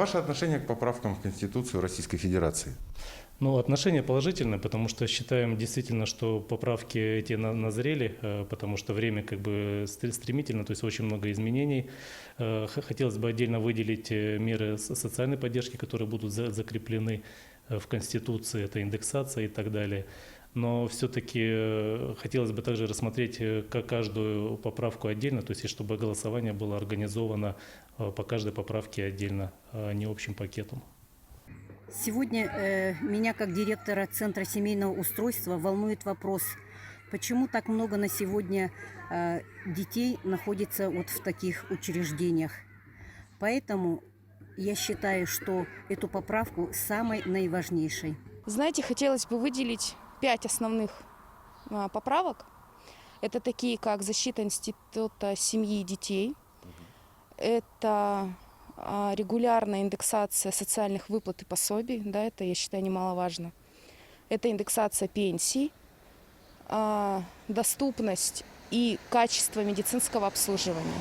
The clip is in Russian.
Ваше отношение к поправкам в Конституцию Российской Федерации? Ну, отношение положительное, потому что считаем действительно, что поправки эти назрели, потому что время как бы стремительно, то есть очень много изменений. Хотелось бы отдельно выделить меры социальной поддержки, которые будут закреплены в Конституции, это индексация и так далее. Но все-таки хотелось бы также рассмотреть каждую поправку отдельно, то есть и чтобы голосование было организовано по каждой поправке отдельно, а не общим пакетом. Сегодня меня, как директора Центра семейного устройства, волнует вопрос, почему так много на сегодня детей находится вот в таких учреждениях. Поэтому я считаю, что эту поправку самой наиважнейшей. Знаете, хотелось бы выделить 5 основных поправок. Это такие, как защита института семьи и детей. Это регулярная индексация социальных выплат и пособий, да, это, я считаю, немаловажно. Это индексация пенсий, доступность и качество медицинского обслуживания.